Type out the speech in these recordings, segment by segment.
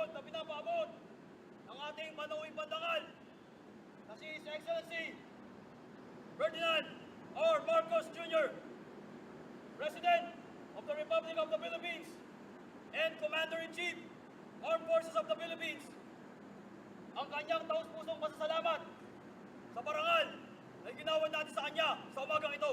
lingkod na pinapaabot ng ating manuwing bandangal na si His Excellency Ferdinand R. Marcos Jr., President of the Republic of the Philippines and Commander-in-Chief, Armed Forces of the Philippines, ang kanyang taus-pusong pasasalamat sa parangal na ginawa natin sa kanya sa umagang ito.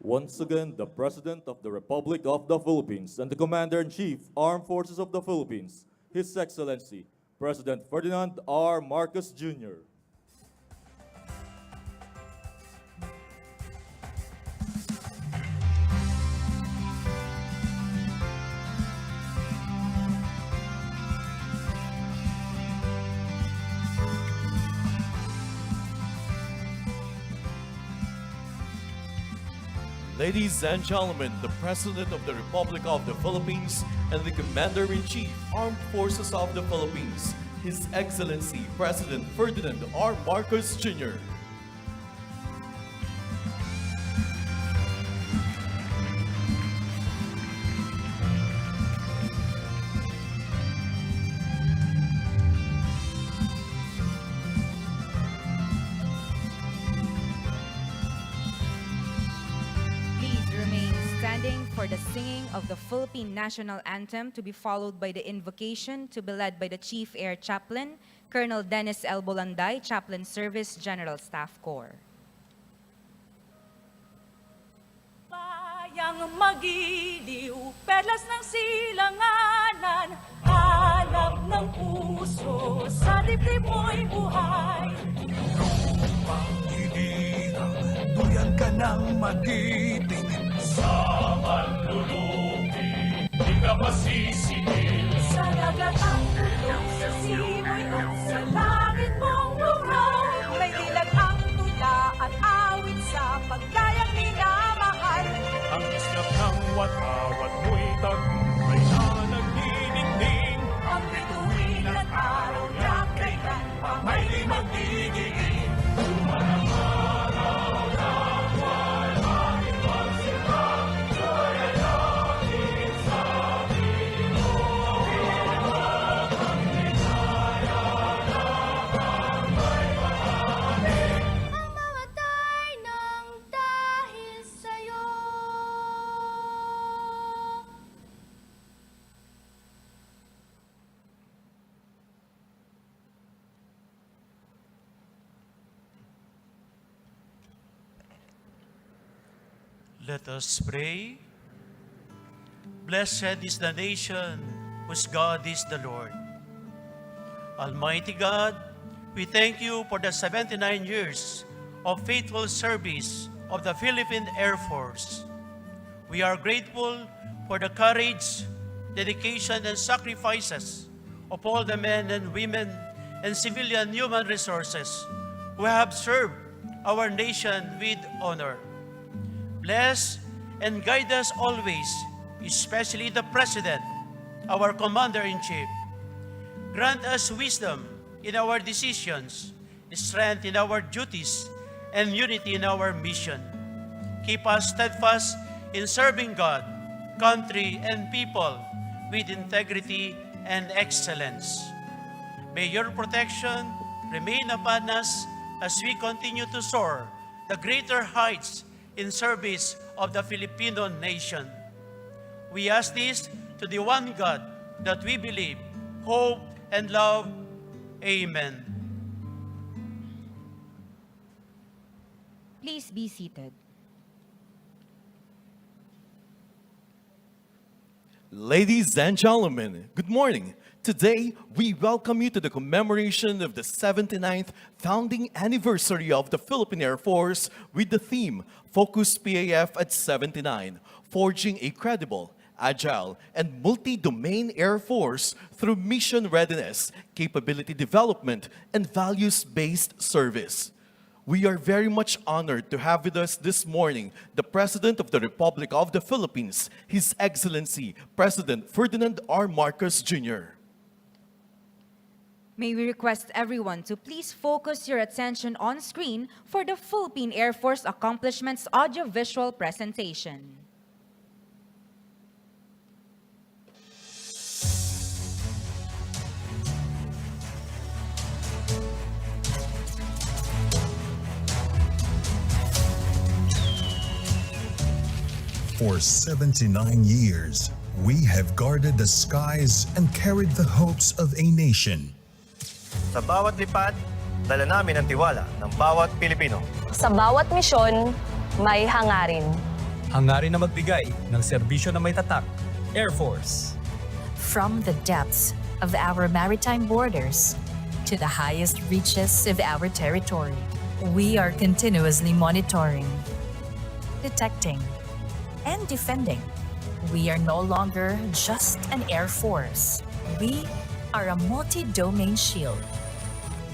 Once again, the President of the Republic of the Philippines and the Commander-in-Chief, Armed Forces of the Philippines, His Excellency, President Ferdinand R. Marcos Jr. Ladies and gentlemen, the President of the Republic of the Philippines and the Commander-in-Chief, Armed Forces of the Philippines, His Excellency President Ferdinand R. Marcos Jr. For the singing of the Philippine National Anthem, to be followed by the invocation, to be led by the Chief Air Chaplain, Colonel Dennis L. Bolanday, Chaplain Service, General Staff Corps. Bayang magiliw, perlas ng silanganan, hanap ng puso, sa dibdib mo'y buhay. Panghihinang, duyan ka ng magiting. Sa manlulupi, di ka masisingil. Sa dagat ang tulong, sa simoy at sa langit mong lugaw. May dilag ang tula at awit sa pagdayang minamahal. Ang iskap ng wat-awat mo'y tagumpay na nagdidingding. Ang bituin at araw na kailan pa may di magdidiin. Tumanang araw na buwan, aking pagsilang. Kaya natin sa Pinoy, ang ligaya na may bahagi. Ang mamatay ng dahil sa'yo. Let us pray. Blessed is the nation whose God is the Lord. Almighty God, we thank you for the 79 years of faithful service of the Philippine Air Force. We are grateful for the courage, dedication, and sacrifices of all the men and women and civilian human resources who have served our nation with honor. Bless and guide us always, especially the President, our Commander-in-Chief. Grant us wisdom in our decisions, strength in our duties, and unity in our mission. Keep us steadfast in serving God, country, and people with integrity and excellence. May your protection remain upon us as we continue to soar the greater heights in service of the Filipino nation. We ask this to the one God that we believe, hope, and love. Amen. Please be seated. Ladies and gentlemen, good morning. Today, we welcome you to the commemoration of the 79th founding anniversary of the Philippine Air Force with the theme, Focus PAF at 79, Forging a Credible, Agile, and Multi-Domain Air Force through mission readiness, capability development, and values-based service. We are very much honored to have with us this morning the President of the Republic of the Philippines, His Excellency President Ferdinand R. Marcos Jr. May we request everyone to please focus your attention on screen for the Philippine Air Force Accomplishments audiovisual presentation. For 79 years, we have guarded the skies and carried the hopes of a nation. Sa bawat lipad, dala namin ang tiwala ng bawat Pilipino. Sa bawat misyon, may hangarin. Hangarin na magbigay ng serbisyo na may tatak, Air Force. From the depths of our maritime borders to the highest reaches of our territory, we are continuously monitoring, detecting, and defending. We are no longer just an Air Force. We are a multi-domain shield.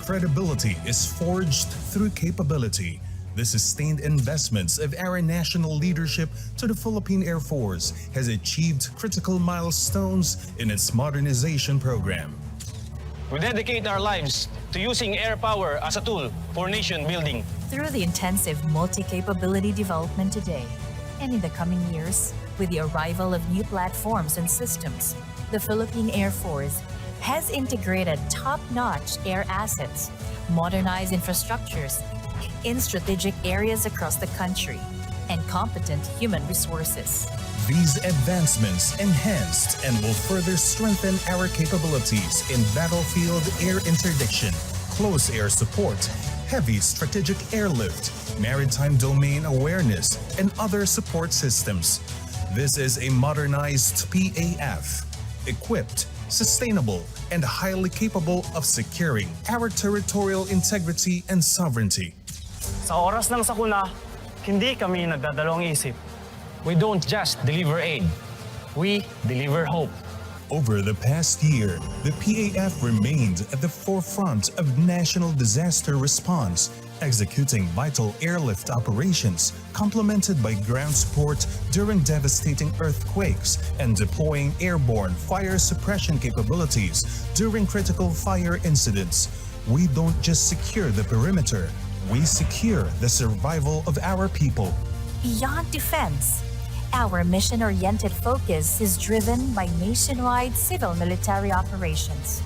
Credibility is forged through capability. The sustained investments of our national leadership to the Philippine Air Force has achieved critical milestones in its modernization program. We dedicate our lives to using air power as a tool for nation building. Through the intensive multi-capability development today and in the coming years, with the arrival of new platforms and systems, the Philippine Air Force has integrated top-notch air assets, modernized infrastructures in strategic areas across the country, and competent human resources. These advancements enhanced and will further strengthen our capabilities in battlefield air interdiction, close air support, heavy strategic airlift, maritime domain awareness, and other support systems. This is a modernized PAF, equipped, sustainable, and highly capable of securing our territorial integrity and sovereignty. Sa oras ng sakuna, hindi kami nagdadalawang isip. We don't just deliver aid, we deliver hope. Over the past year, the PAF remained at the forefront of national disaster response, executing vital airlift operations, complemented by ground support during devastating earthquakes, and deploying airborne fire suppression capabilities during critical fire incidents. We don't just secure the perimeter, we secure the survival of our people. Beyond defense, our mission-oriented focus is driven by nationwide civil-military operations.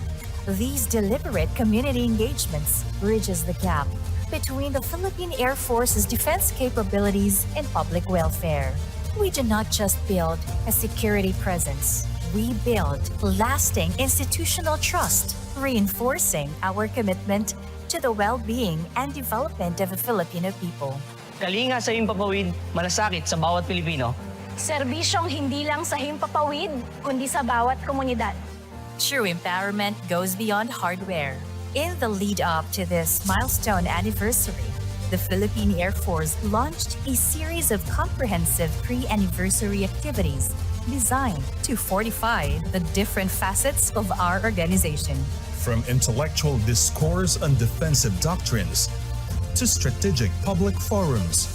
These deliberate community engagements bridges the gap between the Philippine Air Force's defense capabilities and public welfare. We do not just build a security presence. We build lasting institutional trust, reinforcing our commitment to the well-being and development of the Filipino people. Kalinga sa himpapawid, malasakit sa bawat Pilipino. Serbisyong hindi lang sa himpapawid, kundi sa bawat komunidad. True empowerment goes beyond hardware. In the lead-up to this milestone anniversary, the Philippine Air Force launched a series of comprehensive pre-anniversary activities designed to fortify the different facets of our organization. From intellectual discourse on defensive doctrines to strategic public forums,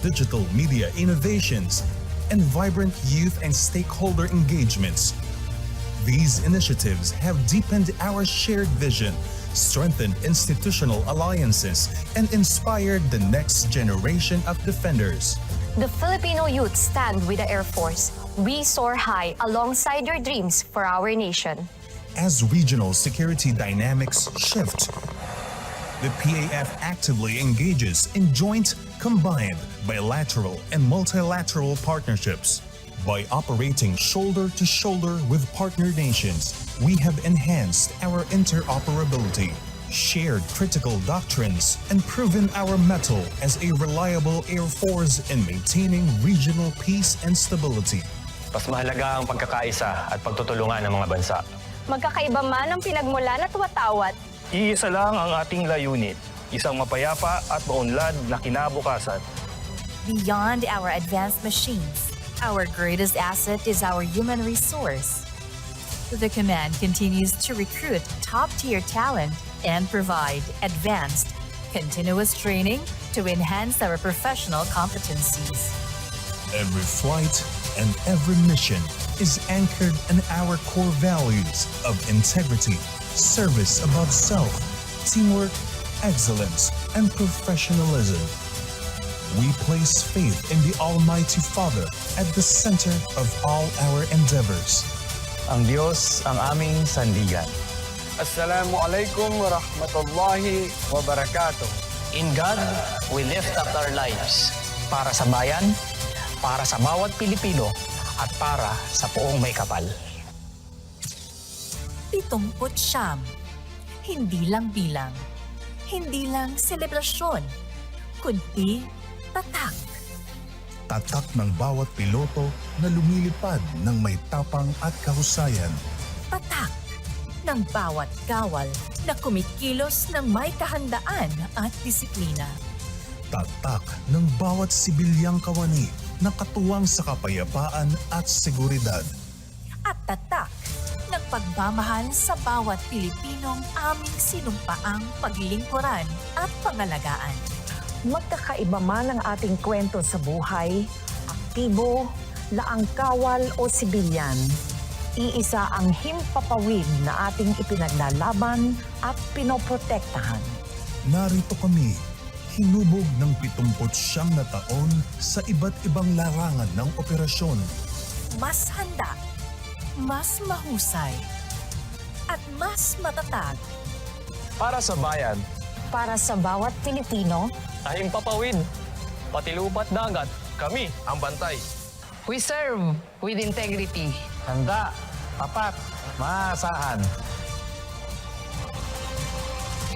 digital media innovations, and vibrant youth and stakeholder engagements. These initiatives have deepened our shared vision, strengthened institutional alliances, and inspired the next generation of defenders. The Filipino youth stand with the Air Force. We soar high alongside your dreams for our nation. As regional security dynamics shift, the PAF actively engages in joint, combined, bilateral, and multilateral partnerships. By operating shoulder to shoulder with partner nations, we have enhanced our interoperability, shared critical doctrines, and proven our mettle as a reliable air force in maintaining regional peace and stability. Mas mahalaga ang pagkakaisa at pagtutulungan ng mga bansa. Magkakaiba man ang pinagmulan at watawat, Iisa lang ang ating layunin, isang mapayapa at maunlad na kinabukasan. Beyond our advanced machines, our greatest asset is our human resource. The command continues to recruit top-tier talent and provide advanced, continuous training to enhance our professional competencies. Every flight and every mission is anchored in our core values of integrity, service above self, teamwork, excellence, and professionalism. We place faith in the Almighty Father at the center of all our endeavors. Ang Diyos ang aming sandigan. Assalamualaikum warahmatullahi wabarakatuh. In God, we lift up our lives. Para sa bayan, para sa bawat Pilipino, at para sa poong may kapal. 79. Hindi lang bilang, hindi lang selebrasyon, kundi tatak. Tatak ng bawat piloto na lumilipad ng may tapang at kahusayan. Tatak ng bawat kawal na kumikilos ng may kahandaan at disiplina. Tatak ng bawat sibilyang kawani na katuwang sa kapayapaan at seguridad. At tatak ng pagmamahal sa bawat Pilipinong aming sinumpaang paglingkuran at pangalagaan. Magkakaiba man ang ating kwento sa buhay, aktibo, laang kawal o sibilyan, iisa ang himpapawid na ating ipinaglalaban at pinoprotektahan. Narito kami, hinubog ng 79 na taon sa iba't ibang larangan ng operasyon. Mas handa, mas mahusay, at mas matatag. Para sa bayan, Para sa bawat Pilipino, tahim papawid, pati lupa't dagat, kami ang bantay. We serve with integrity. Handa, tapat, maasahan.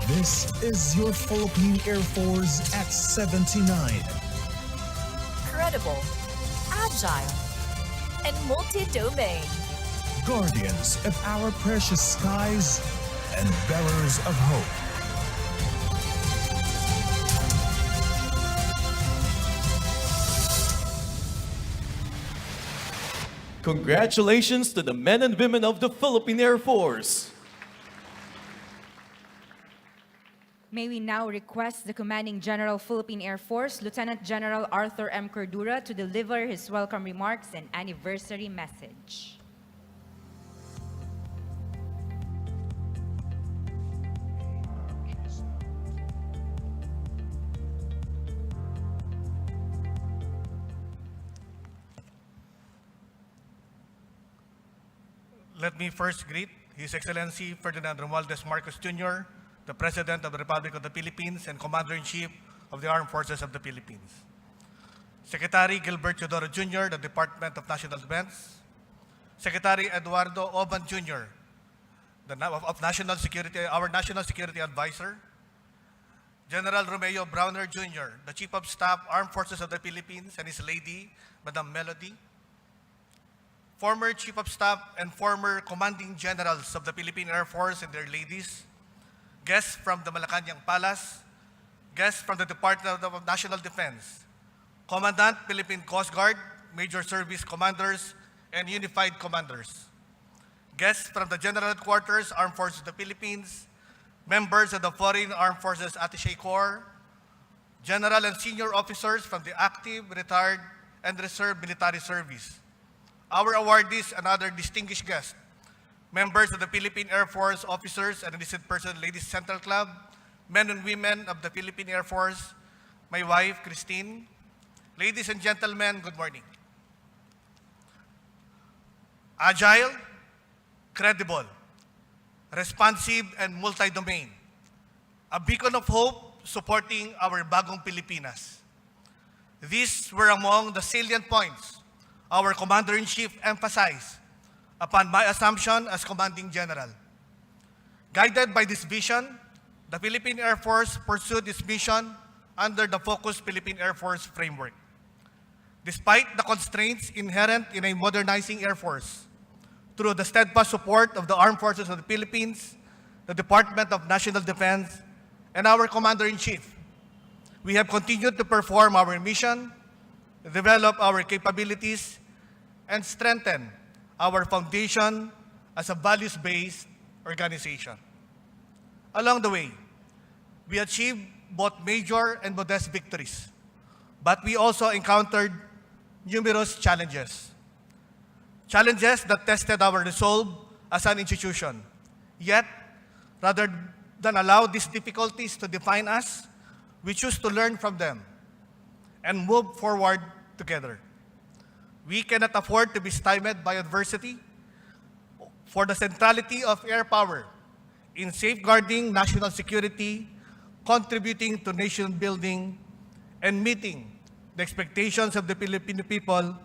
This is your Philippine Air Force at 79. Credible, agile, and multi-domain. Guardians of our precious skies and bearers of hope. Congratulations to the men and women of the Philippine Air Force. May we now request the Commanding General, Philippine Air Force, Lieutenant General Arthur M. Cordura, to deliver his welcome remarks and anniversary message. Let me first greet His Excellency Ferdinand Romualdez Marcos Jr., the President of the Republic of the Philippines and Commander-in-Chief of the Armed Forces of the Philippines. Secretary Gilbert Teodoro Jr., the Department of National Defense. Secretary Eduardo Oban Jr., of National Security, our National Security Advisor. General Romeo Browner Jr., the Chief of Staff, Armed Forces of the Philippines, and his lady, Madam Melody. Former Chief of Staff and former Commanding Generals of the Philippine Air Force and their ladies, guests from the Malacanang Palace, guests from the Department of National Defense, Commandant Philippine Coast Guard, Major Service Commanders, and Unified Commanders, guests from the General Headquarters, Armed Forces of the Philippines, members of the Foreign Armed Forces Attaché Corps, general and senior officers from the active, retired, and reserve military service, our awardees and other distinguished guests, members of the Philippine Air Force officers and enlisted personnel Ladies Central Club, men and women of the Philippine Air Force, my wife, Christine. Ladies and gentlemen, good morning. Agile, credible, responsive, and multi-domain. A beacon of hope supporting our bagong Pilipinas. These were among the salient points our Commander-in-Chief emphasized upon my assumption as Commanding General. Guided by this vision, the Philippine Air Force pursued its mission under the focused Philippine Air Force framework. Despite the constraints inherent in a modernizing Air Force, through the steadfast support of the Armed Forces of the Philippines, the Department of National Defense, and our Commander-in-Chief, we have continued to perform our mission, develop our capabilities, and strengthen our foundation as a values-based organization. Along the way, we achieved both major and modest victories, but we also encountered numerous challenges. Challenges that tested our resolve as an institution. Yet, Rather than allow these difficulties to define us, we choose to learn from them and move forward together. We cannot afford to be stymied by adversity, for the centrality of air power in safeguarding national security, contributing to nation building, and meeting the expectations of the Filipino people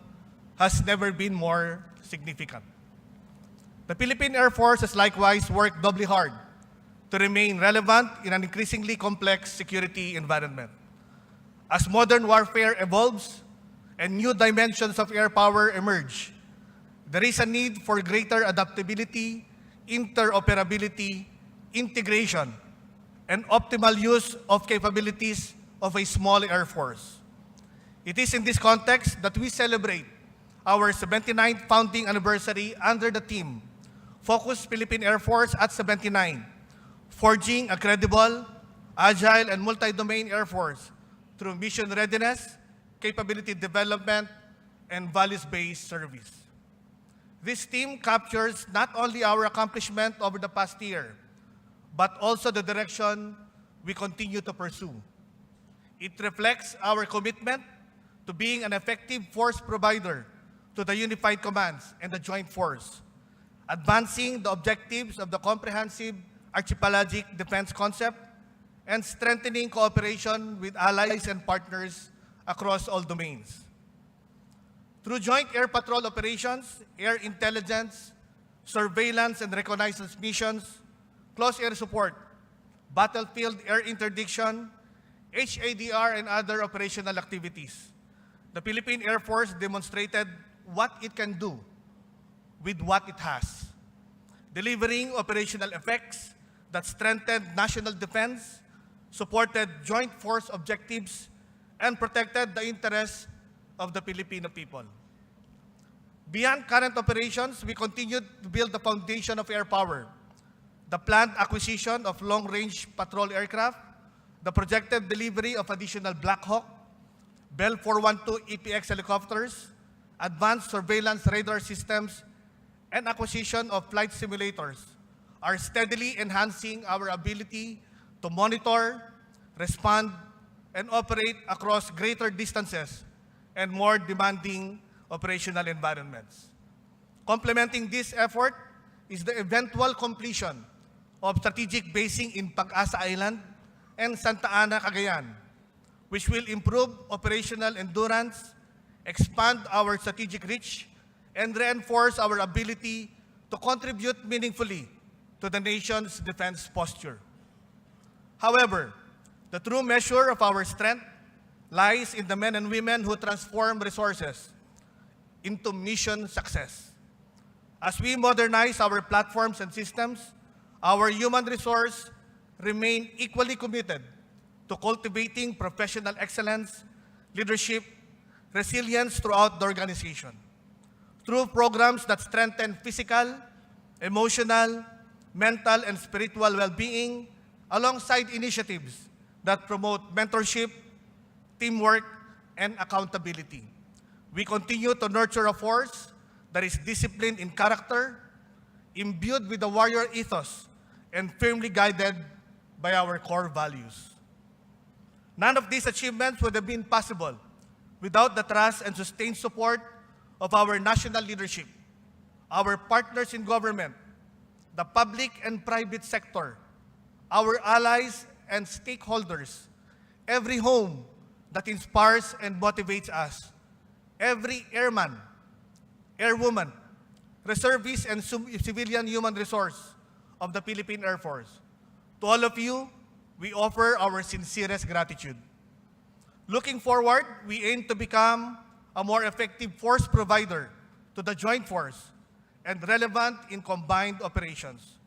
has never been more significant. The Philippine Air Force has likewise worked doubly hard to remain relevant in an increasingly complex security environment. As modern warfare evolves and new dimensions of air power emerge, there is a need for greater adaptability, interoperability, integration, and optimal use of capabilities of a small Air Force. It is in this context that we celebrate our 79th founding anniversary under the theme, Focus Philippine Air Force at 79, forging a credible, agile, and multi-domain Air Force through mission readiness, capability development, and values-based service. This theme captures not only our accomplishment over the past year, but also the direction we continue to pursue. It reflects our commitment to being an effective force provider to the unified commands and the joint force, advancing the objectives of the comprehensive archipelagic defense concept, and strengthening cooperation with allies and partners across all domains. Through joint air patrol operations, air intelligence, surveillance and reconnaissance missions, close air support, battlefield air interdiction, HADR, and other operational activities, the Philippine Air Force demonstrated what it can do with what it has, delivering operational effects that strengthened national defense, supported joint force objectives, and protected the interests of the Filipino people. Beyond current operations, we continued to build the foundation of air power, the planned acquisition of long-range patrol aircraft, the projected delivery of additional Black Hawk, Bell 412 EPX helicopters, advanced surveillance radar systems, and acquisition of flight simulators are steadily enhancing our ability to monitor, respond, and operate across greater distances and more demanding operational environments. Complementing this effort is the eventual completion of strategic basing in Pag-asa Island and Santa Ana, Cagayan, which will improve operational endurance, expand our strategic reach, and reinforce our ability to contribute meaningfully to the nation's defense posture. However, the true measure of our strength lies in the men and women who transform resources into mission success. As we modernize our platforms and systems, our human resource remain equally committed to cultivating professional excellence, leadership, resilience throughout the organization. Through programs that strengthen physical, emotional, mental, and spiritual well-being, alongside initiatives that promote mentorship, teamwork, and accountability. We continue to nurture a force that is disciplined in character, imbued with the warrior ethos, and firmly guided by our core values. None of these achievements would have been possible without the trust and sustained support of our national leadership, our partners in government, the public and private sector, our allies and stakeholders, every home that inspires and motivates us, every airman, airwoman, reservist, and civilian human resource of the Philippine Air Force. To all of you, we offer our sincerest gratitude. Looking forward, we aim to become a more effective force provider to the joint force and relevant in combined operations.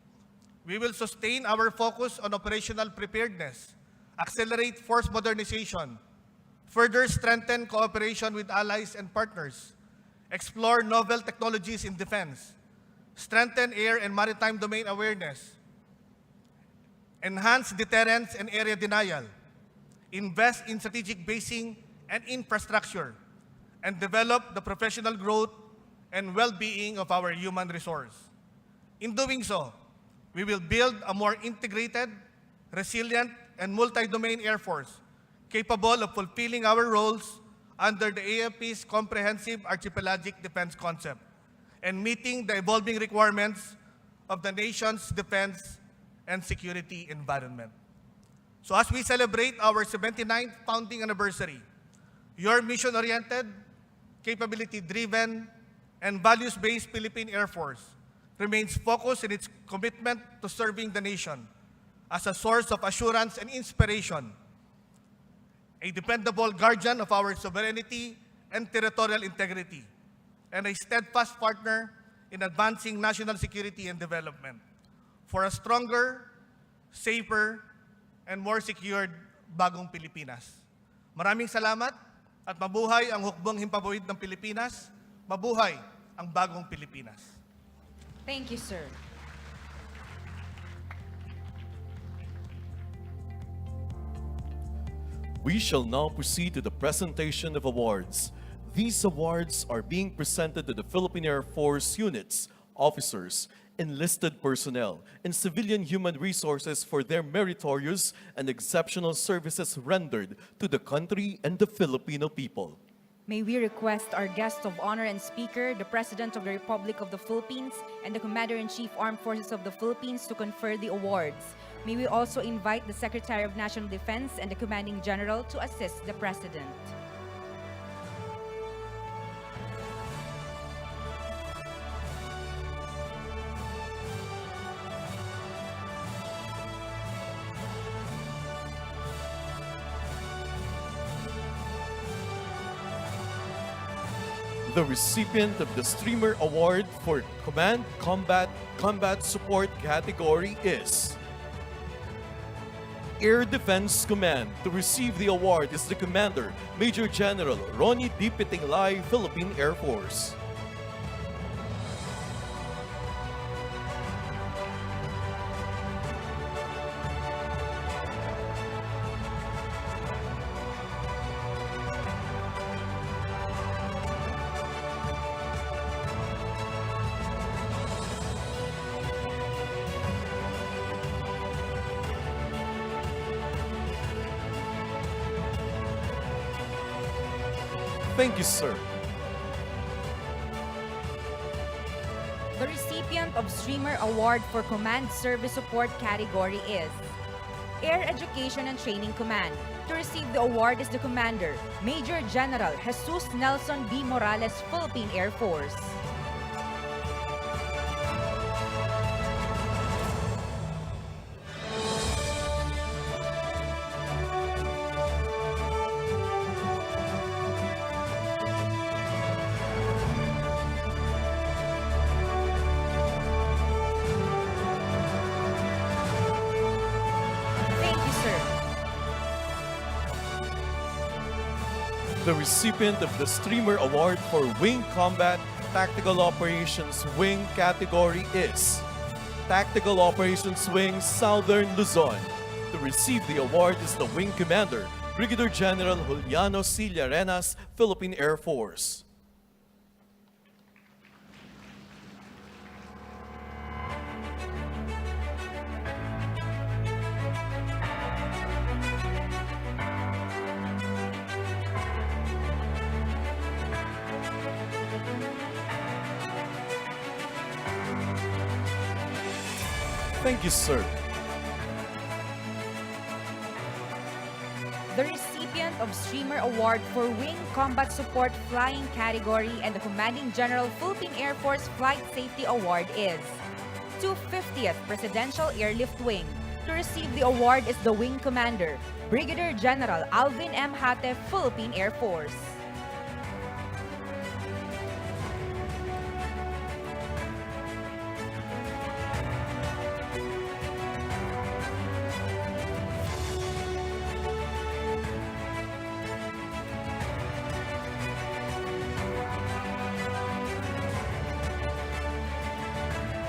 We will sustain our focus on operational preparedness, accelerate force modernization, further strengthen cooperation with allies and partners, explore novel technologies in defense, strengthen air and maritime domain awareness, enhance deterrence and area denial, invest in strategic basing and infrastructure, and develop the professional growth and well-being of our human resource. In doing so, We will build a more integrated, resilient, and multi-domain Air Force capable of fulfilling our roles under the AFP's comprehensive archipelagic defense concept and meeting the evolving requirements of the nation's defense and security environment. So as we celebrate our 79th founding anniversary, your mission-oriented, capability-driven, and values-based Philippine Air Force remains focused in its commitment to serving the nation as a source of assurance and inspiration, a dependable guardian of our sovereignty and territorial integrity, and a steadfast partner in advancing national security and development for a stronger, safer, and more secured bagong Pilipinas. Maraming salamat at mabuhay ang hukbong himpapawid ng Pilipinas, mabuhay ang bagong Pilipinas. Thank you, sir. We shall now proceed to the presentation of awards. These awards are being presented to the Philippine Air Force units, officers, enlisted personnel, and civilian human resources for their meritorious and exceptional services rendered to the country and the Filipino people. May we request our guest of honor and speaker, the President of the Republic of the Philippines and the Commander-in-Chief Armed Forces of the Philippines to confer the awards. May we also invite the Secretary of National Defense and the Commanding General to assist the President. The recipient of the Streamer Award for Command Combat Support category is Air Defense Command. To receive the award is the Commander, Major General Ronnie D. Pitinglay, Philippine Air Force. Thank you, sir. The recipient of Streamer Award for Command Service Support category is Air Education and Training Command. To receive the award is the Commander, Major General Jesus Nelson B. Morales, Philippine Air Force. The recipient of the Streamer Award for Wing Combat Tactical Operations Wing category is Tactical Operations Wing Southern Luzon. To receive the award is the Wing Commander, Brigadier General Juliano C. Llarenas, Philippine Air Force. Thank you, sir. The recipient of Streamer Award for Wing Combat Support Flying category and the Commanding General Philippine Air Force Flight Safety Award is 250th Presidential Airlift Wing. To receive the award is the Wing Commander, Brigadier General Alvin M. Hate, Philippine Air Force.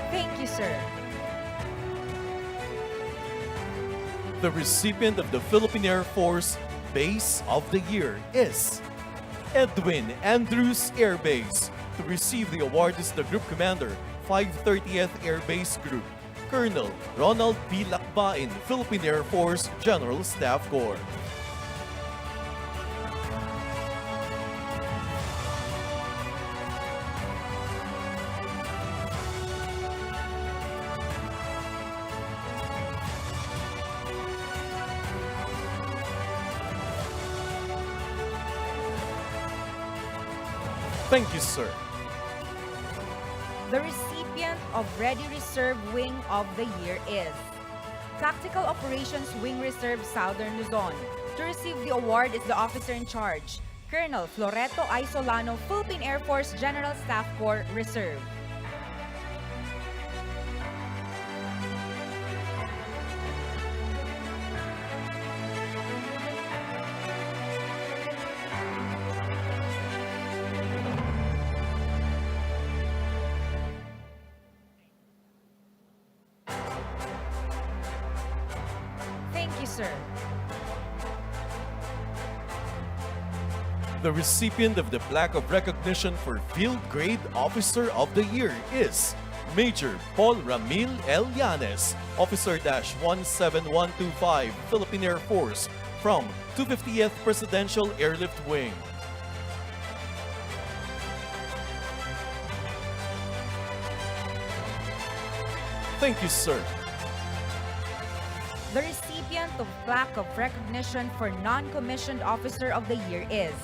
Thank you, sir. The recipient of the Philippine Air Force Base of the Year is Edwin Andrews Air Base. To receive the award is the Group Commander, 530th Air Base Group. Colonel Ronald P. Lakbain, Philippine Air Force General Staff Corps. Thank you, sir. The recipient of Ready Reserve Wing of the Year is Tactical Operations Wing Reserve Southern Luzon. To receive the award is the officer in charge, Colonel Floreto I. Solano, Philippine Air Force General Staff Corps Reserve. Thank you, sir. The recipient of the plaque of recognition for Field Grade Officer of the Year is Major Paul Ramil L. Llanes, Officer-17125, Philippine Air Force, from 250th Presidential Airlift Wing. Thank you, sir. The recipient of plaque of recognition for Non-Commissioned Officer of the Year is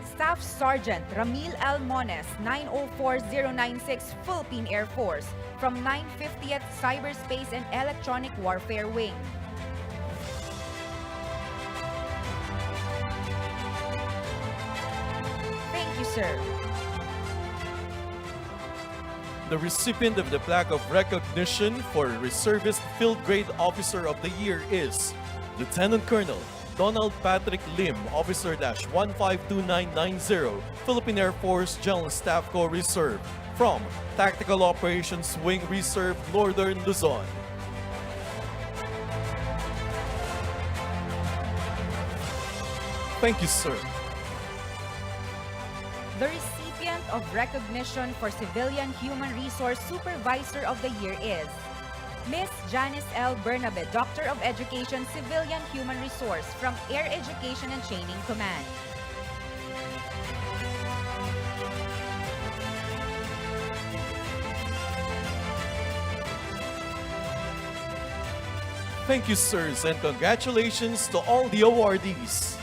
Staff Sergeant Ramil L. Mones, 904096, Philippine Air Force, from 950th Cyberspace and Electronic Warfare Wing. Thank you, sir. The recipient of the plaque of recognition for Reservist Field Grade Officer of the Year is Lieutenant Colonel Donald Patrick Lim, Officer-152990, Philippine Air Force General Staff Corps Reserve, from Tactical Operations Wing Reserve, Northern Luzon. Thank you, sir. The recipient of recognition for Civilian Human Resource Supervisor of the Year is Miss Janice L. Bernabe, Doctor of Education, Civilian Human Resource, from Air Education and Training Command. Thank you, sirs, and congratulations to all the awardees.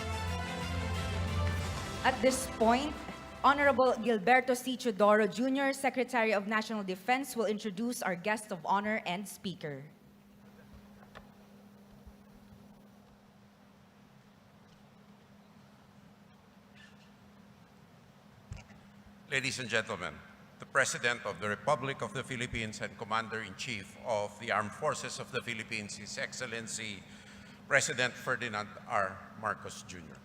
At this point, Honorable Gilberto C. Chodoro Jr., Secretary of National Defense, will introduce our guest of honor and speaker. Ladies and gentlemen, the President of the Republic of the Philippines and Commander-in-Chief of the Armed Forces of the Philippines, His Excellency President Ferdinand R. Marcos Jr.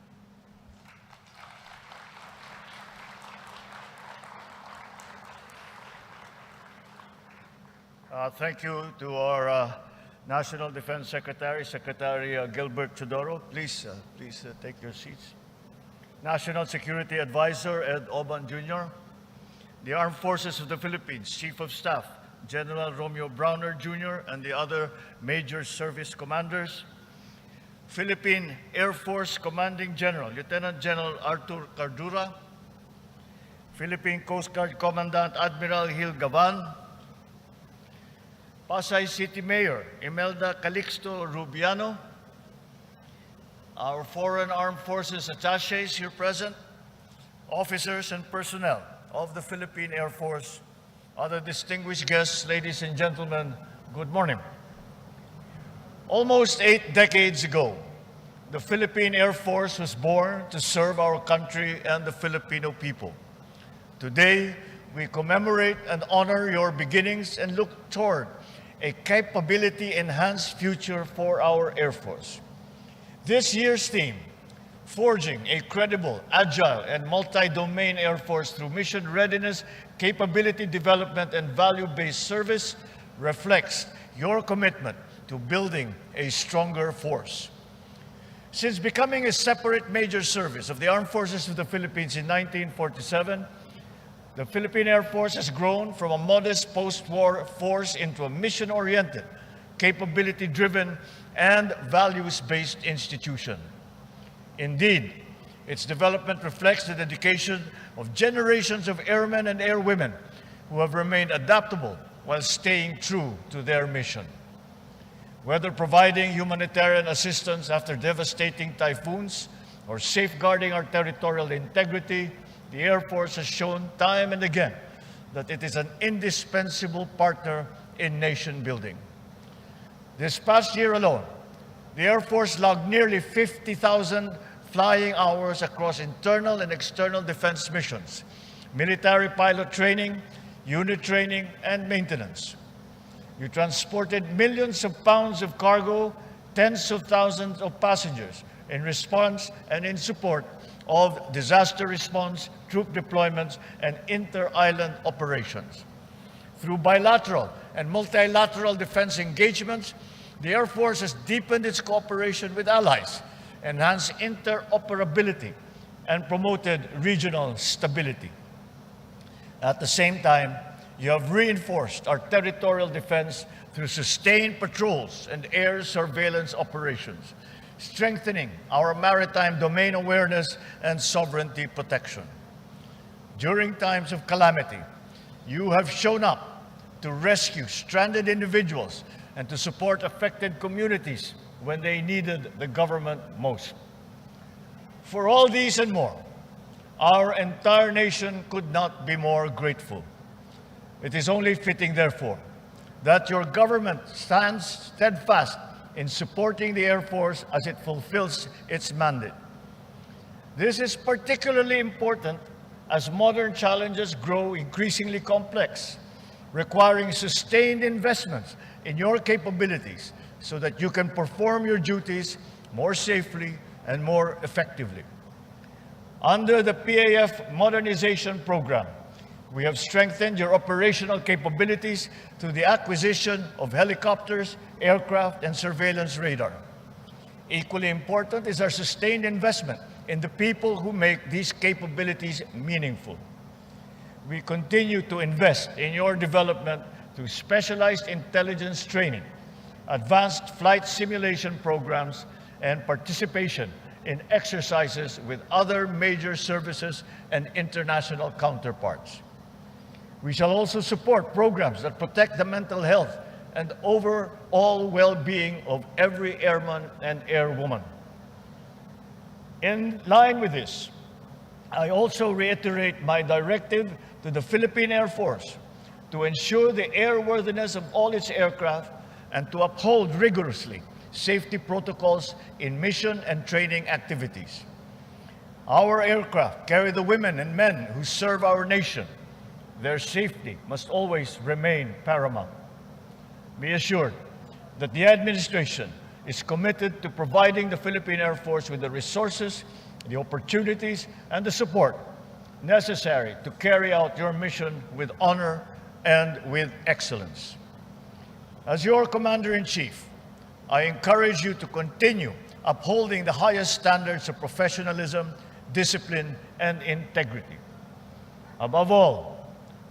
Thank you to our National Defense Secretary, Secretary Gilbert Chodoro. Please take your seats. National Security Advisor Ed Oban Jr., the Armed Forces of the Philippines Chief of Staff General Romeo Browner Jr., and the other major service commanders, Philippine Air Force Commanding General Lieutenant General Arthur Cardura, Philippine Coast Guard Commandant Admiral Gil Gavan, Pasay City Mayor Imelda Calixto Rubiano, our Foreign Armed Forces attaches here present, officers and personnel of the Philippine Air Force, other distinguished guests, ladies and gentlemen, good morning. Almost 8 decades ago, the Philippine Air Force was born to serve our country and the Filipino people. Today, we commemorate and honor your beginnings and look toward a capability-enhanced future for our Air Force. This year's theme, Forging a Credible, Agile, and Multi-Domain Air Force through Mission Readiness, Capability Development, and Value-Based Service, reflects your commitment to building a stronger force. Since becoming a separate major service of the Armed Forces of the Philippines in 1947, the Philippine Air Force has grown from a modest post-war force into a mission-oriented, capability-driven, and values-based institution. Indeed, its development reflects the dedication of generations of airmen and airwomen who have remained adaptable while staying true to their mission. Whether providing humanitarian assistance after devastating typhoons or safeguarding our territorial integrity, the Air Force has shown time and again that it is an indispensable partner in nation building. This past year alone, the Air Force logged nearly 50,000 flying hours across internal and external defense missions, military pilot training, unit training, and maintenance. You transported millions of pounds of cargo, tens of thousands of passengers in response and in support of disaster response, troop deployments, and inter-island operations. Through bilateral and multilateral defense engagements, the Air Force has deepened its cooperation with allies, enhanced interoperability, and promoted regional stability. At the same time, you have reinforced our territorial defense through sustained patrols and air surveillance operations, strengthening our maritime domain awareness and sovereignty protection. During times of calamity, you have shown up to rescue stranded individuals and to support affected communities when they needed the government most. For all these and more, our entire nation could not be more grateful. It is only fitting, therefore, that your government stands steadfast in supporting the Air Force as it fulfills its mandate. This is particularly important as modern challenges grow increasingly complex, requiring sustained investments in your capabilities so that you can perform your duties more safely and more effectively. Under the PAF Modernization Program, we have strengthened your operational capabilities through the acquisition of helicopters, aircraft, and surveillance radar. Equally important is our sustained investment in the people who make these capabilities meaningful. We continue to invest in your development through specialized intelligence training, advanced flight simulation programs, and participation in exercises with other major services and international counterparts. We shall also support programs that protect the mental health and overall well-being of every airman and airwoman. In line with this, I also reiterate my directive to the Philippine Air Force to ensure the airworthiness of all its aircraft and to uphold rigorously safety protocols in mission and training activities. Our aircraft carry the women and men who serve our nation. Their safety must always remain paramount. Be assured that the administration is committed to providing the Philippine Air Force with the resources, the opportunities, and the support necessary to carry out your mission with honor and with excellence. As your Commander-in-Chief, I encourage you to continue upholding the highest standards of professionalism, discipline, and integrity. Above all,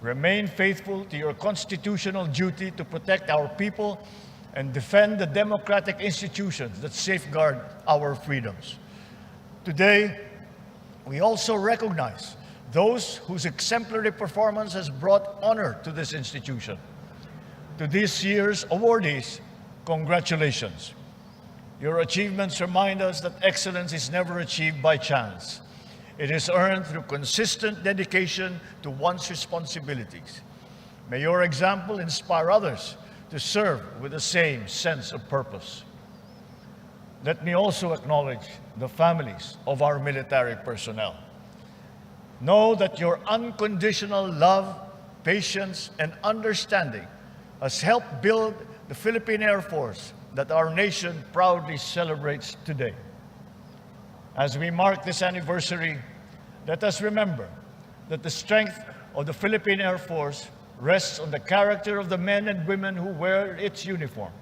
remain faithful to your constitutional duty to protect our people and defend the democratic institutions that safeguard our freedoms. Today, we also recognize those whose exemplary performance has brought honor to this institution. To this year's awardees, congratulations. Your achievements remind us that excellence is never achieved by chance. It is earned through consistent dedication to one's responsibilities. May your example inspire others to serve with the same sense of purpose. Let me also acknowledge the families of our military personnel. Know that your unconditional love, patience, and understanding has helped build the Philippine Air Force that our nation proudly celebrates today. As we mark this anniversary, let us remember that the strength of the Philippine Air Force rests on the character of the men and women who wear its uniform,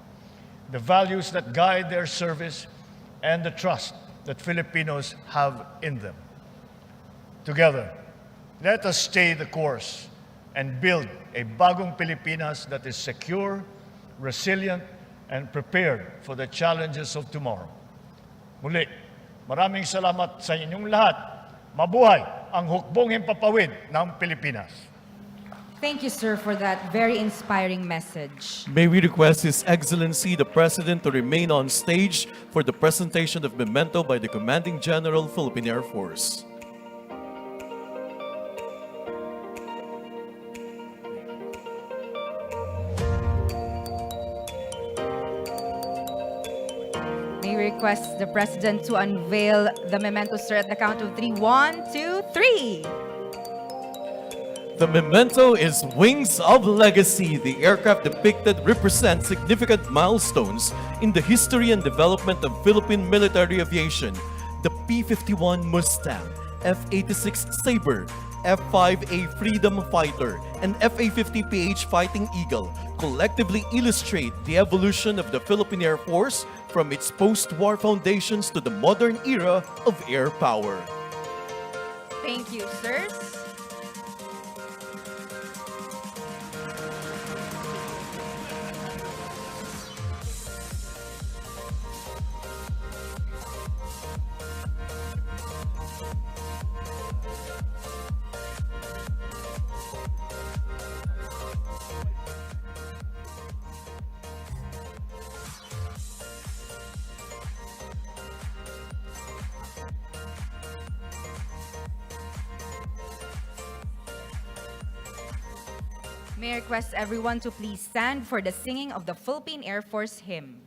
the values that guide their service, and the trust that Filipinos have in them. Together, let us stay the course and build a bagong Pilipinas that is secure, resilient, and prepared for the challenges of tomorrow. Muli, maraming salamat sa inyong lahat. Mabuhay ang hukbong himpapawid ng Pilipinas. Thank you, sir, for that very inspiring message. May we request His Excellency the President to remain on stage for the presentation of memento by the Commanding General, Philippine Air Force. May we request the President to unveil the memento, sir, at the count of 3. 1, 2, 3. The memento is Wings of Legacy. The aircraft depicted represent significant milestones in the history and development of Philippine military aviation. The P-51 Mustang, F-86 Sabre, F-5A Freedom Fighter, and F-A-50PH Fighting Eagle collectively illustrate the evolution of the Philippine Air Force from its post-war foundations to the modern era of air power. Thank you, sirs. May I request everyone to please stand for the singing of the Philippine Air Force hymn.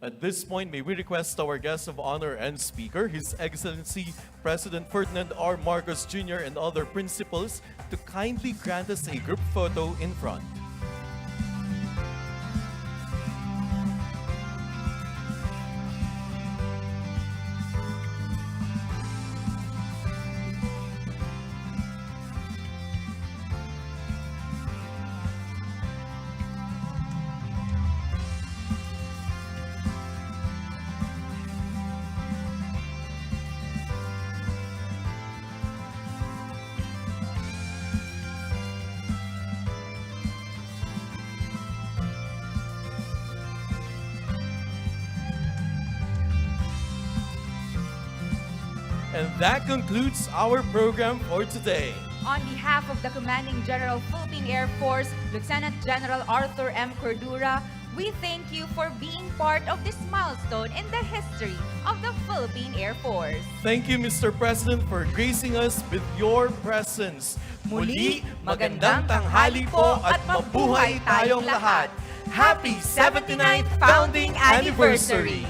At this point, may we request our guest of honor and speaker, His Excellency President Ferdinand R. Marcos Jr. and other principals to kindly grant us a group photo in front. And that concludes our program for today. On behalf of the Commanding General, Philippine Air Force, Lieutenant General Arthur M. Cordura, we thank you for being part of this milestone in the history of the Philippine Air Force. Thank you, Mr. President, for gracing us with your presence. Muli, magandang tanghali po at mabuhay tayong lahat. Happy 79th Founding Anniversary!